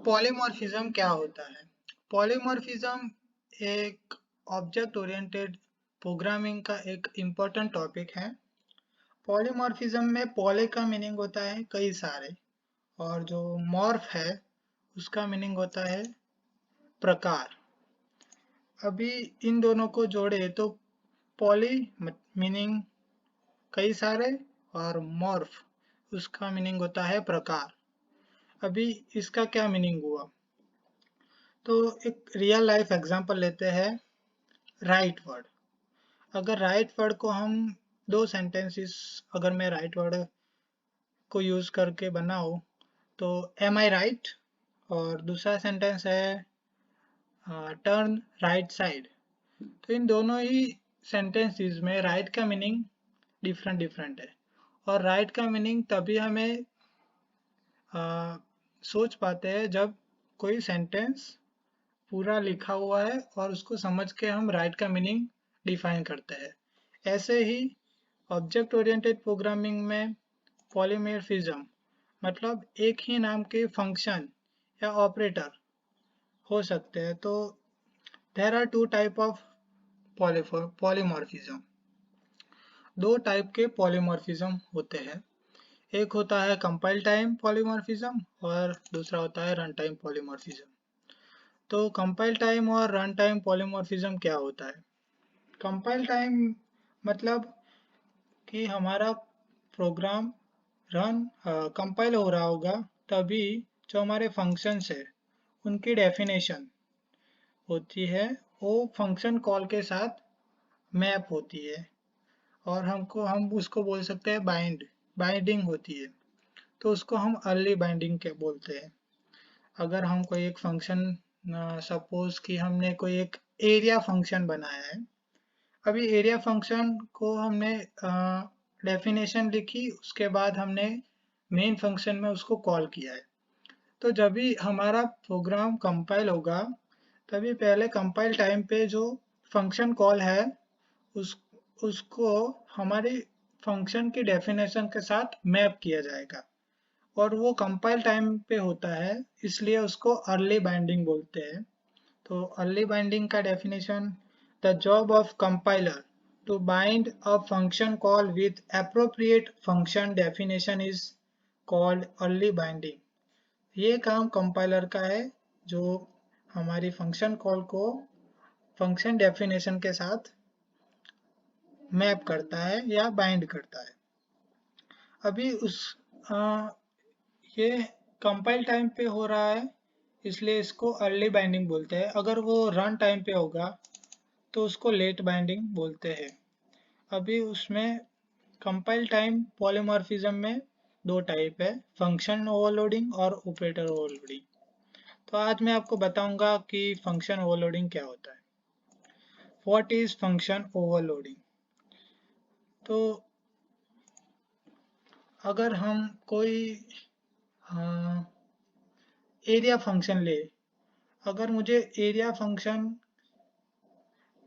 Polymorphism क्या होता है? पॉलीमॉर्फिज्म एक ऑब्जेक्ट ओरिएंटेड प्रोग्रामिंग का एक इम्पोर्टेंट टॉपिक है। पॉलीमॉर्फिज्म में पॉली का मीनिंग होता है कई सारे, और जो मॉर्फ है उसका मीनिंग होता है प्रकार। अभी इन दोनों को जोड़े तो पॉली मीनिंग कई सारे और मॉर्फ उसका मीनिंग होता है प्रकार। अभी इसका क्या मीनिंग हुआ? तो एक रियल लाइफ एग्जांपल लेते हैं, राइट वर्ड। अगर राइट वर्ड को हम दो सेंटेंसेस, अगर मैं राइट वर्ड को यूज करके बनाऊं तो एम आई राइट, और दूसरा सेंटेंस है टर्न राइट साइड। तो इन दोनों ही सेंटेंसेस में राइट का मीनिंग डिफरेंट डिफरेंट है, और राइट का मीनिंग तभी हमें सोच पाते हैं जब कोई सेंटेंस पूरा लिखा हुआ है और उसको समझ के हम राइट का मीनिंग डिफाइन करते हैं। ऐसे ही ऑब्जेक्ट ओरिएंटेड प्रोग्रामिंग में पॉलीमॉर्फिज्म मतलब एक ही नाम के फंक्शन या ऑपरेटर हो सकते हैं। तो there are two type of polymorphism. दो टाइप के पॉलीमॉर्फिज्म होते हैं। एक होता है कंपाइल टाइम पॉलीमॉर्फिज्म और दूसरा होता है रन टाइम पॉलीमॉर्फिज्म। तो कंपाइल टाइम और रन टाइम पॉलीमॉर्फिज्म क्या होता है? कंपाइल टाइम मतलब कि हमारा प्रोग्राम रन कंपाइल हो रहा होगा तभी जो हमारे फंक्शंस है उनकी डेफिनेशन होती है, वो फंक्शन कॉल के साथ मैप होती है, और हम उसको बोल सकते हैं बाइंडिंग होती है। तो उसको हम अर्ली बाइंडिंग के बोलते हैं। अगर हम कोई एक फंक्शन, सपोज कि हमने कोई एक एरिया फंक्शन बनाया है। अभी एरिया फंक्शन को हमने डेफिनेशन लिखी, उसके बाद हमने मेन फंक्शन में उसको कॉल किया है। तो जब भी हमारा प्रोग्राम कंपाइल होगा तभी पहले कंपाइल टाइम पे जो फंक्शन कॉल है उस उसको हमारे फंक्शन की डेफिनेशन के साथ मैप किया जाएगा, और वो कंपाइल टाइम पे होता है, इसलिए उसको अर्ली बाइंडिंग बोलते हैं। तो अर्ली बाइंडिंग का definition, the job of compiler to bind a function call with appropriate function definition is called early binding. ये काम कंपाइलर का है जो हमारी फंक्शन कॉल को फंक्शन डेफिनेशन के साथ मैप करता है या बाइंड करता है। अभी ये कंपाइल टाइम पे हो रहा है, इसलिए इसको अर्ली बाइंडिंग बोलते हैं। अगर वो रन टाइम पे होगा तो उसको लेट बाइंडिंग बोलते हैं। अभी उसमें कंपाइल टाइम पॉलीमॉर्फिज्म में दो टाइप है, फंक्शन ओवरलोडिंग और ऑपरेटर ओवरलोडिंग। तो आज मैं आपको बताऊंगा कि फंक्शन ओवरलोडिंग क्या होता है। What is function overloading? तो अगर हम कोई एरिया फंक्शन ले, अगर मुझे एरिया फंक्शन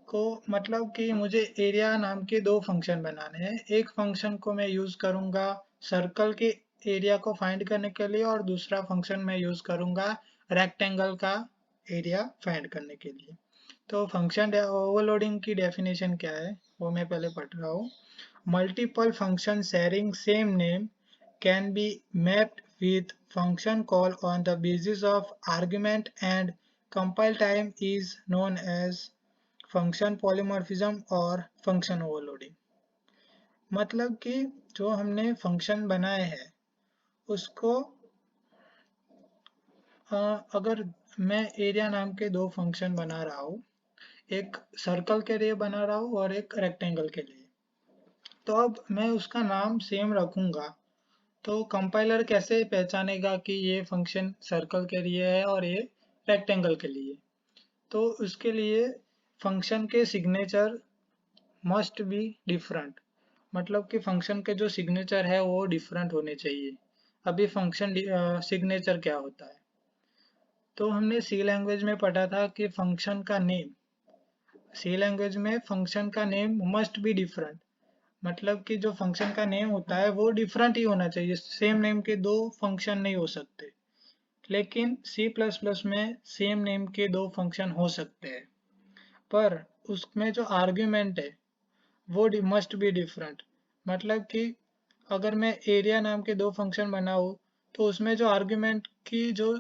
को मतलब कि मुझे एरिया नाम के दो फंक्शन बनाने हैं। एक फंक्शन को मैं यूज करूंगा सर्कल के एरिया को फाइंड करने के लिए, और दूसरा फंक्शन मैं यूज करूंगा रेक्टेंगल का एरिया फाइंड करने के लिए। तो फंक्शन ओवरलोडिंग की डेफिनेशन क्या है वो मैं पहले पढ़ रहा हूँ। Multiple function sharing same name can be mapped with function call on the basis of argument, and compile time is known as function polymorphism और function overloading। मतलब कि जो हमने फंक्शन बनाए हैं उसको अगर मैं एरिया नाम के दो फंक्शन बना रहा हूँ, एक सर्कल के लिए बना रहा हूँ और एक रेक्टेंगल के लिए, तो अब मैं उसका नाम सेम रखूंगा। तो कंपाइलर कैसे पहचानेगा कि ये फंक्शन सर्कल के लिए है और ये रेक्टेंगल के लिए? तो उसके लिए फंक्शन के सिग्नेचर मस्ट बी डिफरेंट, मतलब कि फंक्शन के जो सिग्नेचर है वो डिफरेंट होने चाहिए। अभी फंक्शन सिग्नेचर क्या होता है? तो हमने सी लैंग्वेज में पढ़ा था कि फंक्शन का नेम, सी लैंग्वेज में फंक्शन का नेम मस्ट बी डिफरेंट, मतलब कि जो फंक्शन का नेम होता है वो डिफरेंट ही होना चाहिए। सेम नेम के दो फंक्शन नहीं हो सकते। लेकिन C++ में सेम नेम के दो फंक्शन हो सकते हैं, पर उसमें जो आर्ग्यूमेंट है वो मस्ट बी डिफरेंट। मतलब कि अगर मैं एरिया नाम के दो फंक्शन बनाऊँ तो उसमें जो आर्ग्यूमेंट की जो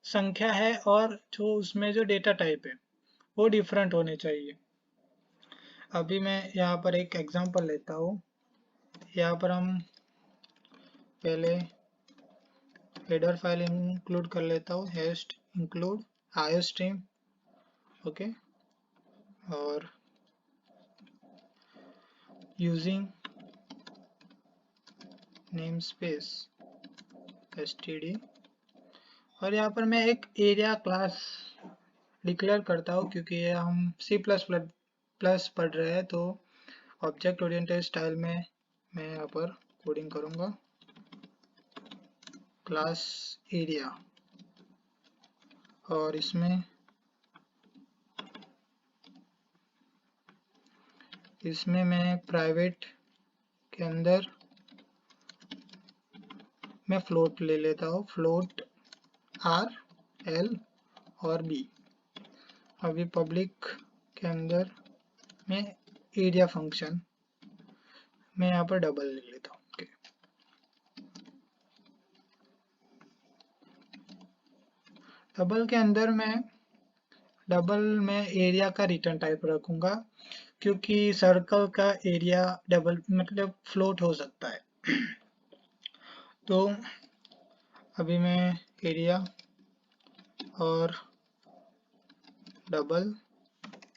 संख्या है और जो उसमें जो डेटा टाइप है वो डिफरेंट होने चाहिए। अभी मैं यहाँ पर एक एग्जांपल लेता हूँ। यहाँ पर हम पहले हेडर फाइल इंक्लूड कर लेता हूँ, हेस्ट इंक्लूड आईओस्ट्रीम, ओके, और यूजिंग नेम स्पेस std, और यहाँ पर मैं एक एरिया क्लास डिक्लेयर करता हूँ क्योंकि ये हम C++ पढ़ रहे हैं, तो ऑब्जेक्ट ओरिएंटेड स्टाइल में मैं यहाँ पर कोडिंग करूँगा क्लास एरिया, और इसमें मैं प्राइवेट के अंदर मैं फ्लोट ले लेता हूँ, फ्लोट आर, एल और बी। अभी पब्लिक के अंदर मैं एरिया फंक्शन मैं यहाँ पर डबल ले लेता हूँ, okay। डबल के अंदर डबल में एरिया का रिटर्न टाइप रखूंगा क्योंकि सर्कल का एरिया डबल मतलब फ्लोट हो सकता है। तो अभी मैं एरिया और डबल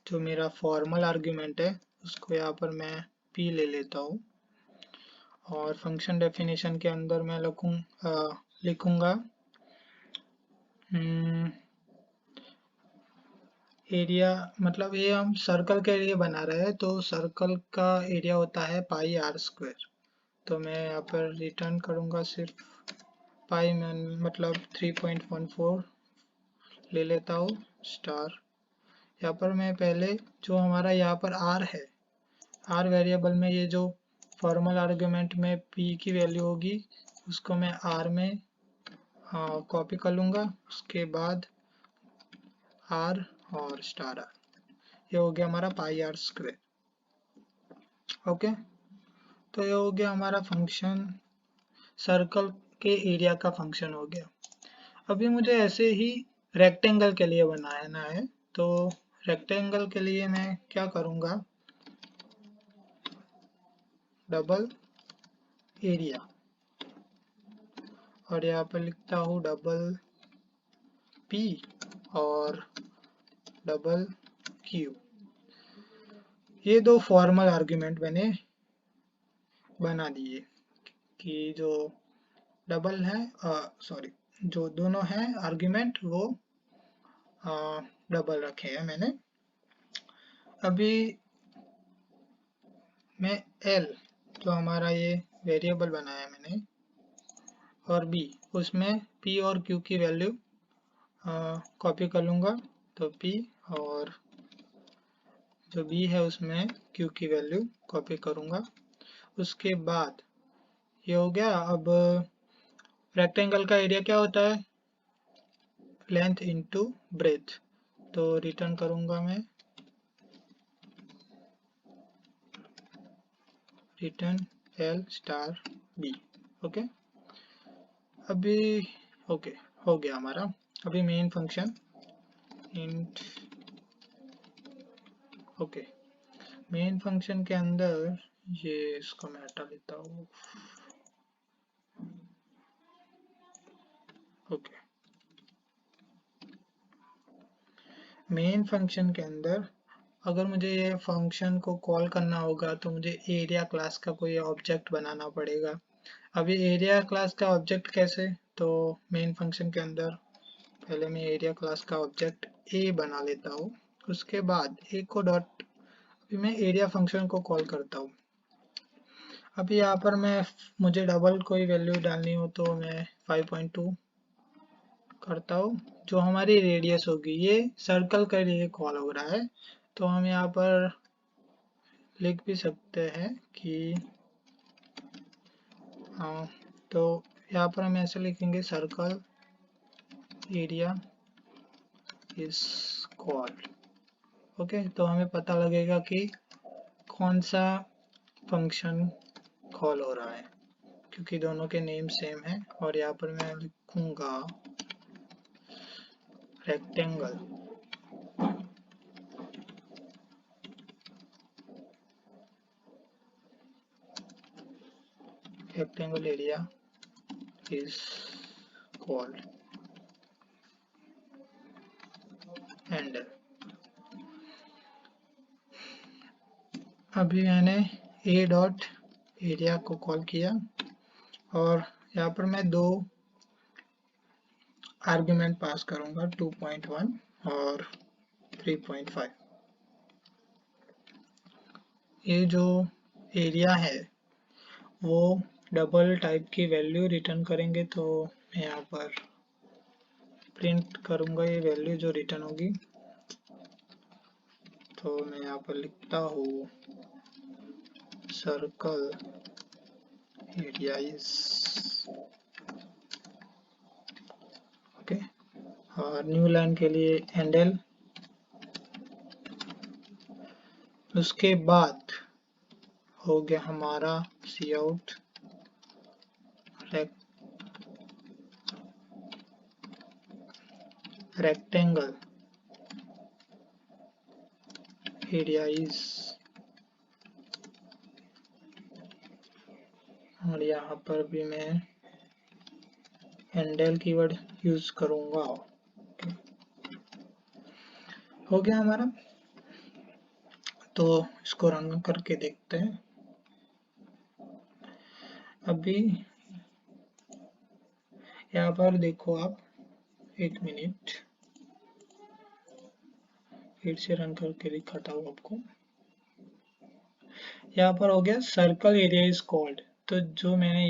जो मेरा फॉर्मल आर्ग्यूमेंट है उसको यहाँ पर मैं p ले लेता हूँ, और फंक्शन डेफिनेशन के अंदर मैं लिखूंगा एरिया, मतलब ये हम सर्कल के लिए बना रहे हैं तो सर्कल का एरिया होता है पाई आर स्क्वायर। तो मैं यहाँ पर रिटर्न करूँगा सिर्फ पाई में, मतलब 3.14 ले लेता हूँ स्टार। यहाँ पर मैं पहले जो हमारा यहाँ पर आर है, आर वेरिएबल में ये जो फॉर्मल आर्गुमेंट में p की वैल्यू होगी उसको मैं आर में कॉपी कर लूँगा, उसके बाद आर और स्टार आर, ये हो गया हमारा पाई आर स्क्वायर, ओके। तो ये हो गया हमारा फंक्शन, सर्कल के एरिया का फंक्शन हो गया। अभी मुझे ऐसे ही रेक्टेंगल के लिए बनाना है, तो रेक्टेंगल के लिए मैं क्या करूँगा, डबल एरिया, और यहाँ पर लिखता हूँ डबल p और डबल q। ये दो फॉर्मल आर्ग्यूमेंट मैंने बना दिए कि जो डबल है, सॉरी, जो दोनों हैं आर्ग्यूमेंट वो डबल रखे हैं मैंने। अभी मैं l जो हमारा ये वेरिएबल बनाया मैंने, और b उसमें p और q की वैल्यू कॉपी कर लूँगा, तो p और जो b है उसमें q की वैल्यू कॉपी करूँगा। उसके बाद ये हो गया। अब रेक्टेंगल का एरिया क्या होता है, लेंथ इनटू ब्रेथ, तो रिटर्न करूँगा मैं return l star b, okay. अभी ओके हो गया हमारा। अभी main function int, okay, main function के अंदर ये इसको मैं हटा लेता हूँ, ओके। मेन फंक्शन के अंदर अगर मुझे ये फंक्शन को कॉल करना होगा तो मुझे एरिया क्लास का कोई ऑब्जेक्ट बनाना पड़ेगा। अभी एरिया क्लास का ऑब्जेक्ट कैसे, तो मेन फंक्शन के अंदर पहले मैं एरिया क्लास का ऑब्जेक्ट ए बना लेता हूँ, उसके बाद ए को डॉट, अभी मैं एरिया फंक्शन को कॉल करता हूँ। अभी यहाँ पर मुझे डबल कोई वैल्यू डालनी हो तो मैं 5.2 करता हूँ, जो हमारी रेडियस होगी। ये सर्कल के लिए कॉल हो रहा है, तो हम यहाँ पर लिख भी सकते हैं कि तो यहाँ पर हम ऐसे लिखेंगे circle area is called. Okay, तो हमें पता लगेगा कि कौन सा फंक्शन कॉल हो रहा है, क्योंकि दोनों के नेम सेम है। और यहाँ पर मैं लिखूंगा rectangle. Rectangle area is called handle. अभी मैंने ए डॉट एरिया को कॉल किया और यहाँ पर मैं दो आर्गुमेंट पास करूंगा, 2.1 और 3.5। ये जो एरिया है वो डबल टाइप की वैल्यू रिटर्न करेंगे, तो मैं यहाँ पर प्रिंट करूंगा ये वैल्यू जो रिटर्न होगी। तो मैं यहाँ पर लिखता हूँ सर्कल एरिया इज ओके। और न्यू लाइन के लिए हैंडल। उसके बाद हो गया हमारा सी आउट रेक्टेंगल एरिया इज, और यहाँ पर भी मैं हैंडल कीवर्ड यूज करूंगा। हो गया हमारा। तो इसको रन करके देखते हैं। अभी यहाँ पर देखो आप, एक मिनट फिर से रन करके दिखाता हूँ आपको। यहाँ पर हो गया सर्कल एरिया इज कॉल्ड। तो जो मैंने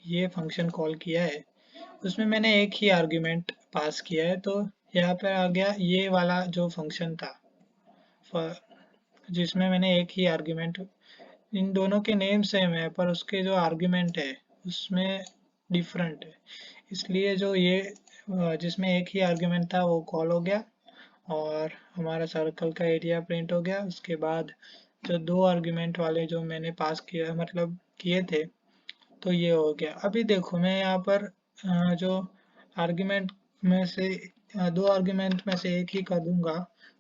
ये फंक्शन कॉल किया है उसमें मैंने एक ही आर्गुमेंट पास किया है, तो यहाँ पर आ गया ये वाला जो फंक्शन था जिसमें मैंने एक ही आर्गुमेंट, इन दोनों के नेम सेम है पर उसके जो आर्गुमेंट है उसमें डिफरेंट है, इसलिए जो ये जिसमें एक ही आर्गुमेंट था वो कॉल हो गया और हमारा सर्कल का एरिया प्रिंट हो गया। उसके बाद जो दो आर्गुमेंट वाले जो मैंने पास किया मतलब किए थे, तो ये हो गया। अभी देखो मैं यहाँ पर जो आर्गुमेंट में से दो आर्गुमेंट में से एक ही कर दूंगा,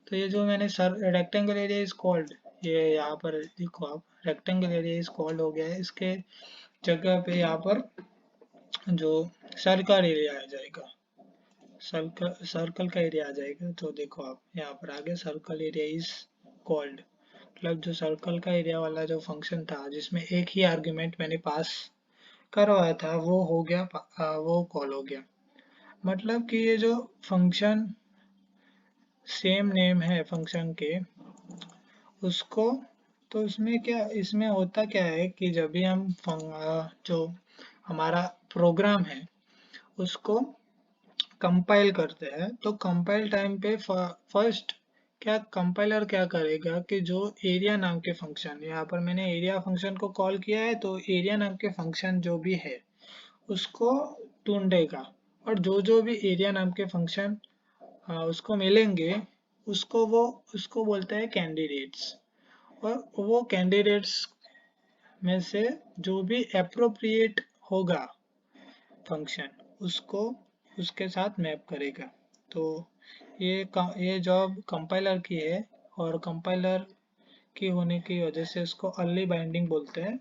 तो ये जो मैंने sir rectangle area is called, ये यहाँ पर देखो आप रेक्टेंगल एरिया इज कॉल्ड हो गया है। इसके जगह पे यहाँ पर जो सर्कल एरिया आ जाएगा, सर्कल का एरिया आ जाएगा। तो देखो आप यहाँ पर आगे सर्कल एरिया इज कॉल्ड, मतलब जो सर्कल का एरिया वाला जो फंक्शन था जिसमें एक ही आर्गुमेंट मैंने पास करवाया था वो हो गया, वो कॉल हो गया। मतलब कि ये जो फंक्शन सेम नेम है फंक्शन के उसको, तो उसमें क्या, इसमें होता क्या है कि जब भी हम जो हमारा प्रोग्राम है उसको कंपाइल करते हैं, तो कंपाइल टाइम पे फर्स्ट क्या कंपाइलर क्या करेगा कि जो एरिया नाम के फंक्शन, यहाँ पर मैंने एरिया फंक्शन को कॉल किया है, तो एरिया नाम के फंक्शन जो भी है उसको ढूंढेगा और जो जो भी एरिया नाम के फंक्शन उसको मिलेंगे उसको बोलता है कैंडिडेट्स। और वो कैंडिडेट्स में से जो भी एप्रोप्रिएट होगा फंक्शन उसको उसके साथ मैप करेगा। तो ये जॉब कंपाइलर की है और कंपाइलर की होने की वजह से उसको अर्ली बाइंडिंग बोलते हैं।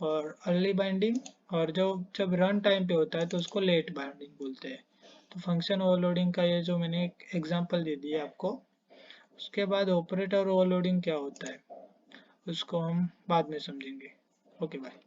और अर्ली बाइंडिंग, और जो जब रन टाइम पे होता है तो उसको लेट बाइंडिंग बोलते हैं। तो फंक्शन ओवरलोडिंग का ये जो मैंने एक एग्जांपल दे दिया आपको। उसके बाद ऑपरेटर ओवरलोडिंग क्या होता है उसको हम बाद में समझेंगे। Okay bye.